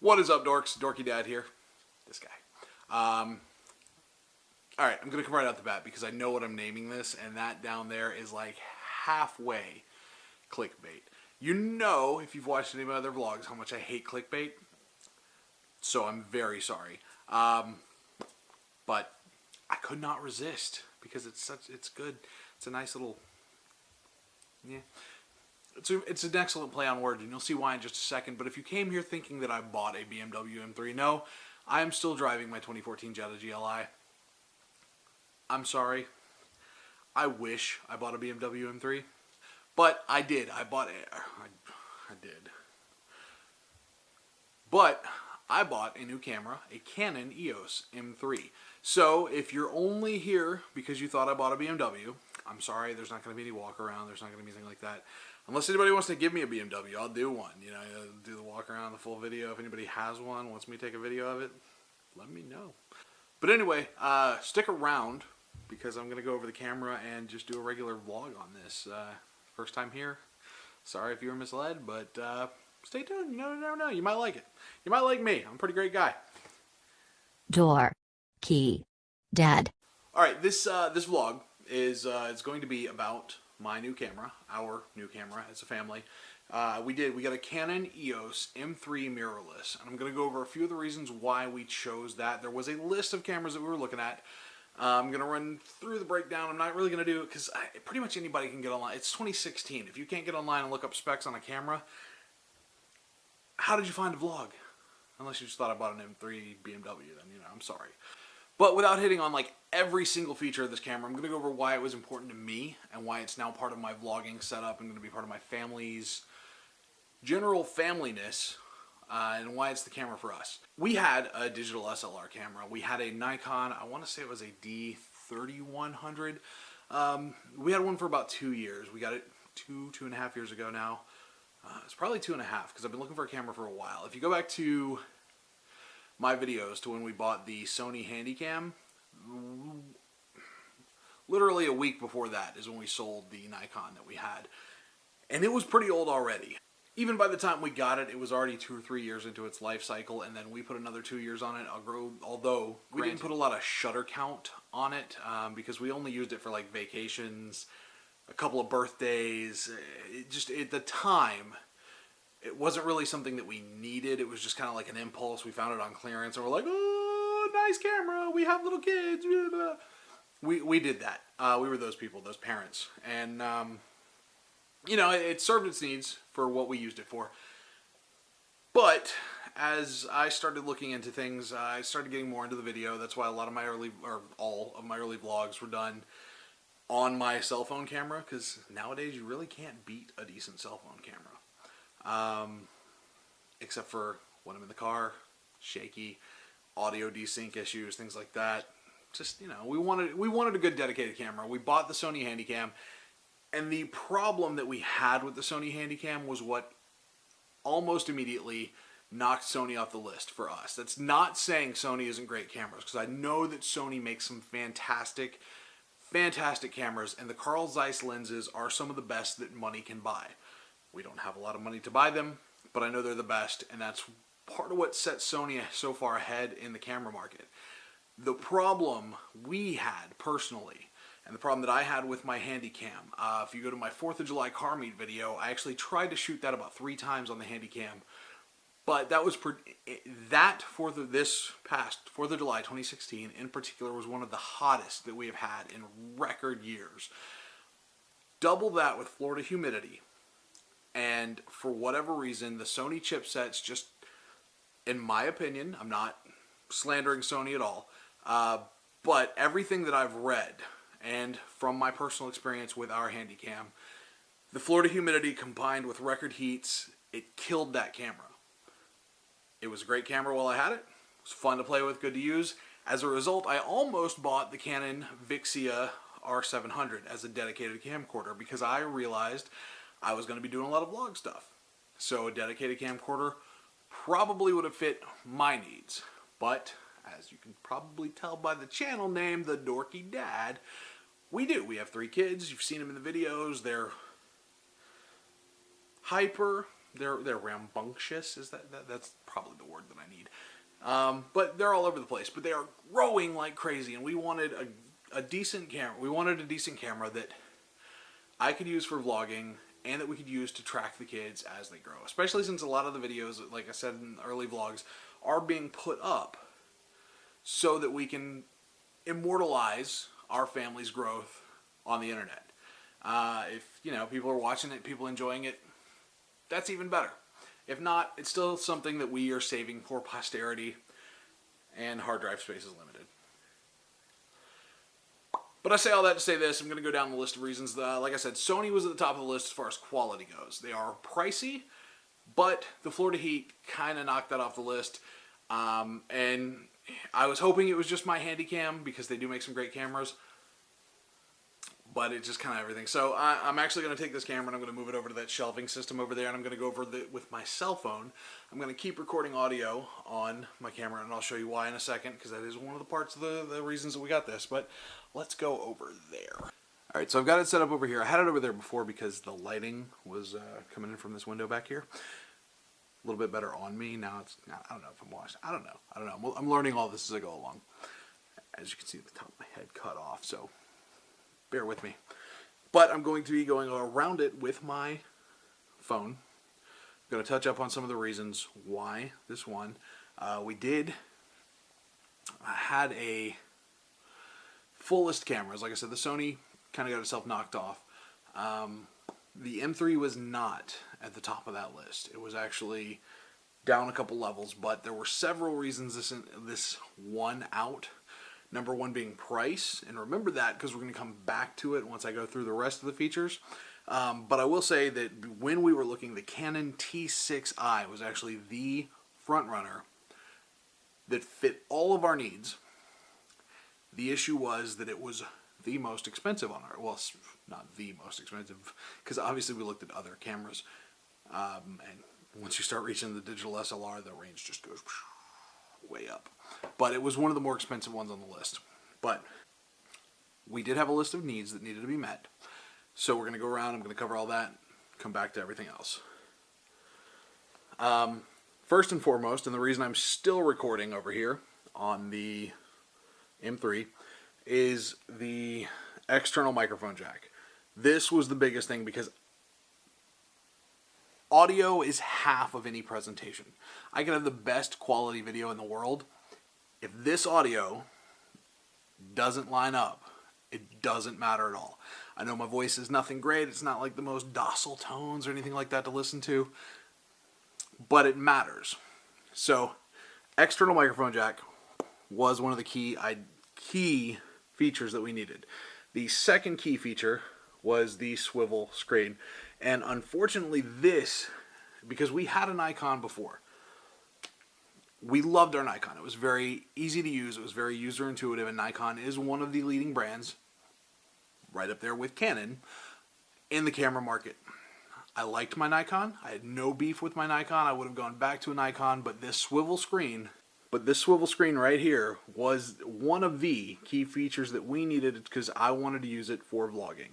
What is up, dorks? Dorky Dad here. This guy. Alright, I'm going to come right out the bat because I know what I'm naming this, and that down there is like halfway clickbait. You know, if you've watched any of my other vlogs, how much I hate clickbait. So I'm very sorry. But I could not resist because it's good. It's a nice little, yeah. It's an excellent play on words, and you'll see why in just a second. But if you came here thinking that I bought a BMW M3, no, I am still driving my 2014 Jetta GLI. I'm sorry. I wish I bought a BMW M3, but I did. I did. But I bought a new camera, a Canon EOS M3. So if you're only here because you thought I bought a BMW, I'm sorry, there's not going to be any walk around. There's not going to be anything like that. Unless anybody wants to give me a BMW, I'll do one. You know, do the walk around, the full video. If anybody has one, wants me to take a video of it, let me know. But anyway, stick around because I'm going to go over the camera and just do a regular vlog on this. First time here. Sorry if you were misled, but stay tuned. You never know. You might like it. You might like me. I'm a pretty great guy. Dorky Dad. All right, this vlog is it's going to be about my new camera, our new camera as a family. We got a Canon EOS M3 mirrorless, and I'm going to go over a few of the reasons why we chose that. There was a list of cameras that we were looking at. I'm going to run through the breakdown. I'm not really going to do it because pretty much anybody can get online. It's 2016. If you can't get online and look up specs on a camera, how did you find a vlog? Unless you just thought I bought an M3 BMW, then, you know, I'm sorry. But without hitting on like every single feature of this camera, I'm going to go over why it was important to me and why it's now part of my vlogging setup and going to be part of my family's general familyness, and why it's the camera for us. We had a digital SLR camera. We had a Nikon, I want to say it was a D3100. We had one for about 2 years. We got it two and a half years ago now. It's probably 2.5 because I've been looking for a camera for a while. If you go back to my videos to when we bought the Sony Handycam, literally a week before that is when we sold the Nikon that we had. And it was pretty old already. Even by the time we got it, it was already 2 or 3 years into its life cycle, and then we put another 2 years on it. Although we didn't put a lot of shutter count on it because we only used it for like vacations, a couple of birthdays. At the time, it wasn't really something that we needed. It was just kind of like an impulse. We found it on clearance, and we're like, oh, nice camera. We have little kids. We did that. We were those people, those parents. And, you know, it served its needs for what we used it for. But as I started looking into things, I started getting more into the video. That's why all of my early vlogs were done on my cell phone camera, because nowadays you really can't beat a decent cell phone camera. Except for when I'm in the car, shaky, audio desync issues, things like that. Just, you know, we wanted a good dedicated camera. We bought the Sony Handycam, and the problem that we had with the Sony Handycam was what almost immediately knocked Sony off the list for us. That's not saying Sony isn't great cameras, because I know that Sony makes some fantastic cameras, and the Carl Zeiss lenses are some of the best that money can buy. We don't have a lot of money to buy them, but I know they're the best, and that's part of what sets Sony so far ahead in the camera market. The problem we had personally, and the problem that I had with my Handycam, if you go to my 4th of July car meet video, I actually tried to shoot that about 3 times on the Handycam, but that was this past 4th of July 2016 in particular was one of the hottest that we have had in record years. Double that with Florida humidity. And for whatever reason, the Sony chipsets just, in my opinion, I'm not slandering Sony at all, but everything that I've read, and from my personal experience with our Handycam, the Florida humidity combined with record heats, it killed that camera. It was a great camera while I had it. It was fun to play with, good to use. As a result, I almost bought the Canon Vixia R700 as a dedicated camcorder because I realized I was going to be doing a lot of vlog stuff. So a dedicated camcorder probably would have fit my needs. But, as you can probably tell by the channel name, The Dorky Dad, we do. We have 3 kids. You've seen them in the videos. They're hyper, they're rambunctious. Is that's probably the word that I need. But they're all over the place. But they are growing like crazy, and we wanted a decent camera. We wanted a decent camera that I could use for vlogging and that we could use to track the kids as they grow. Especially since a lot of the videos, like I said in early vlogs, are being put up so that we can immortalize our family's growth on the internet. If, you know, people are watching it, people enjoying it, that's even better. If not, it's still something that we are saving for posterity, and hard drive space is limited. But I say all that to say this. I'm going to go down the list of reasons. Like I said, Sony was at the top of the list as far as quality goes. They are pricey, but the Florida Heat kind of knocked that off the list. And I was hoping it was just my Handycam, because they do make some great cameras. But it's just kind of everything. So I'm actually going to take this camera and I'm going to move it over to that shelving system over there, and I'm going to go over with my cell phone. I'm going to keep recording audio on my camera, and I'll show you why in a second, because that is one of the parts of the reasons that we got this. But let's go over there. All right, so I've got it set up over here. I had it over there before because the lighting was coming in from this window back here. A little bit better on me. Now it's, I don't know if I'm washed. I don't know. I'm learning all this as I go along. As you can see, the top of my head cut off, so bear with me. But I'm going to be going around it with my phone. I'm going to touch up on some of the reasons why this one. I had a full list cameras. Like I said, the Sony kind of got itself knocked off. The M3 was not at the top of that list. It was actually down a couple levels, but there were several reasons this won out. Number one being price, and remember that because we're going to come back to it once I go through the rest of the features. But I will say that when we were looking, the Canon T6i was actually the front runner that fit all of our needs. The issue was that it was the most expensive on our, well, not the most expensive, because obviously we looked at other cameras, and once you start reaching the digital SLR, the range just goes way up. But it was one of the more expensive ones on the list. But we did have a list of needs that needed to be met. So we're going to go around, I'm going to cover all that, come back to everything else. First and foremost, and the reason I'm still recording over here on the M3, is the external microphone jack. This was the biggest thing because audio is half of any presentation. I can have the best quality video in the world. If this audio doesn't line up, it doesn't matter at all. I know my voice is nothing great. It's not like the most docile tones or anything like that to listen to, but it matters. So, external microphone jack was one of the key features that we needed. The second key feature was the swivel screen. And unfortunately this, because we had a Nikon before, we loved our Nikon. It was very easy to use. It was very user intuitive, and Nikon is one of the leading brands, right up there with Canon, in the camera market. I liked my Nikon. I had no beef with my Nikon. I would have gone back to a Nikon, but this swivel screen right here was one of the key features that we needed because I wanted to use it for vlogging.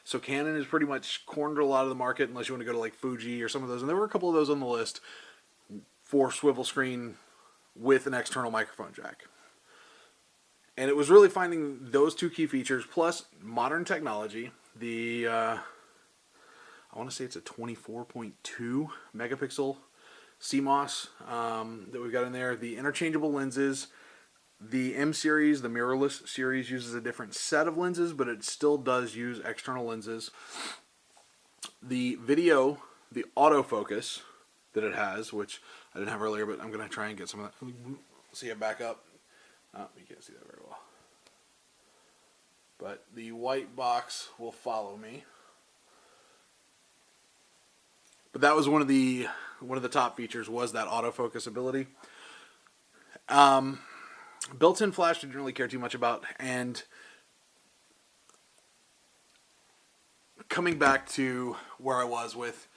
So Canon has pretty much cornered a lot of the market, unless you want to go to like Fuji or some of those. And there were a couple of those on the list for swivel screen with an external microphone jack. And it was really finding those two key features plus modern technology. The I want to say it's a 24.2 megapixel CMOS that we've got in there. The interchangeable lenses. The M series, the mirrorless series, uses a different set of lenses, but it still does use external lenses. The video, the autofocus that it has, which I didn't have earlier, but I'm going to try and get some of that. See it back up. Oh, you can't see that very well. But the white box will follow me. But that was one of the top features, was that autofocus ability. Built-in flash I didn't really care too much about, and coming back to where I was with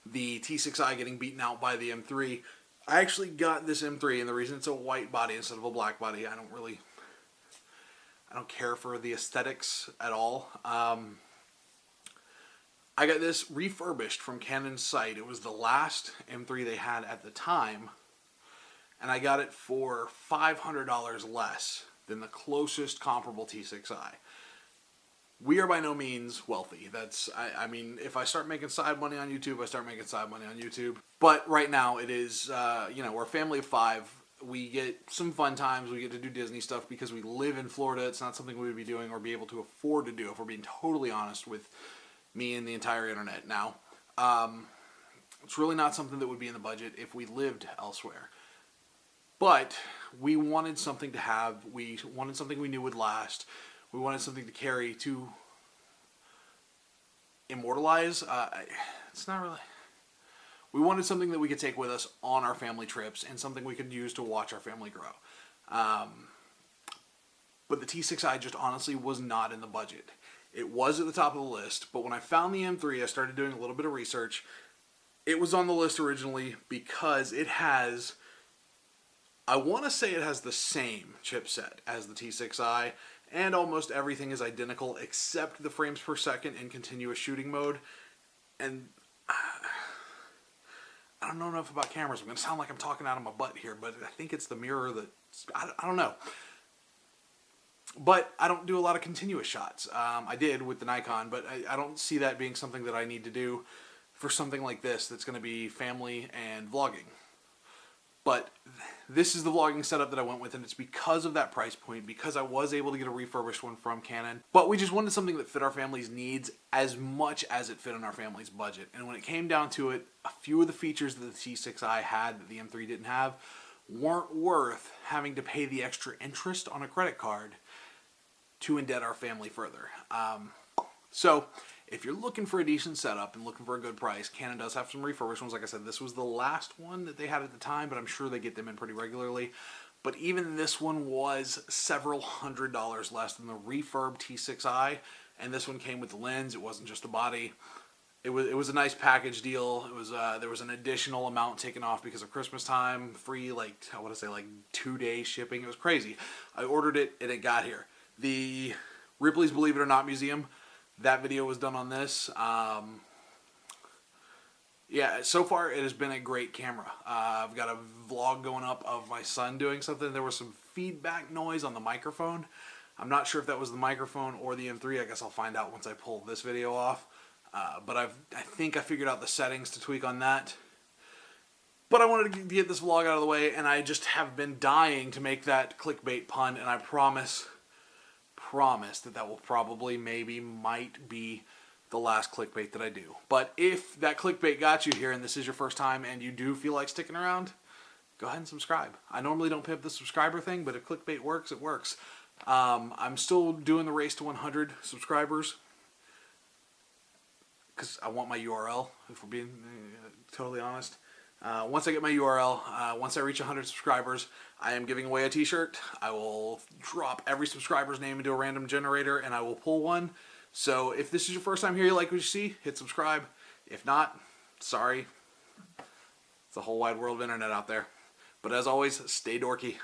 the T6i getting beaten out by the M3, I actually got this M3, and the reason it's a white body instead of a black body, I don't care for the aesthetics at all. I got this refurbished from Canon's site. It was the last M3 they had at the time, and I got it for $500 less than the closest comparable T6i. We are by no means wealthy. I mean, if I start making side money on YouTube, I start making side money on YouTube. But right now it is, we're a family of 5. We get some fun times. We get to do Disney stuff because we live in Florida. It's not something we would be doing or be able to afford to do, if we're being totally honest with me and the entire internet now. It's really not something that would be in the budget if we lived elsewhere. But we wanted something to have. We wanted something we knew would last. We wanted something to carry, to immortalize. It's not really. We wanted something that we could take with us on our family trips and something we could use to watch our family grow. But the T6i just honestly was not in the budget. It was at the top of the list, but when I found the M3, I started doing a little bit of research. It was on the list originally because it has, I want to say it has the same chipset as the T6i, and almost everything is identical except the frames per second in continuous shooting mode. And I don't know enough about cameras. I'm going to sound like I'm talking out of my butt here, but I think it's the mirror that, I don't know. But I don't do a lot of continuous shots. I did with the Nikon, but I don't see that being something that I need to do for something like this that's going to be family and vlogging. But this is the vlogging setup that I went with, and it's because of that price point, because I was able to get a refurbished one from Canon. But we just wanted something that fit our family's needs as much as it fit on our family's budget. And when it came down to it, a few of the features that the T6i had that the M3 didn't have weren't worth having to pay the extra interest on a credit card to indebt our family further. So if you're looking for a decent setup and looking for a good price, Canon does have some refurbished ones. Like I said, this was the last one that they had at the time, but I'm sure they get them in pretty regularly. But even this one was several $100s less than the refurb T6i, and this one came with the lens. It wasn't just the body. It was a nice package deal. It was there was an additional amount taken off because of Christmas time, free, like, I want to say, like 2-day shipping. It was crazy. I ordered it and it got here. The Ripley's Believe It or Not Museum, that video was done on this. Yeah, so far it has been a great camera. I've got a vlog going up of my son doing something. There was some feedback noise on the microphone. I'm not sure if that was the microphone or the M3. I guess I'll find out once I pull this video off. But I think I figured out the settings to tweak on that. But I wanted to get this vlog out of the way, and I just have been dying to make that clickbait pun, and I promise that will probably, might be the last clickbait that I do. But if that clickbait got you here and this is your first time and you do feel like sticking around, go ahead and subscribe. I normally don't pimp the subscriber thing, but if clickbait works, it works. I'm still doing the race to 100 subscribers because I want my URL, if we're being totally honest. Once I get my URL, once I reach 100 subscribers, I am giving away a t-shirt. I will drop every subscriber's name into a random generator and I will pull one. So if this is your first time here, you like what you see, hit subscribe. If not, sorry. It's a whole wide world of internet out there. But as always, stay dorky.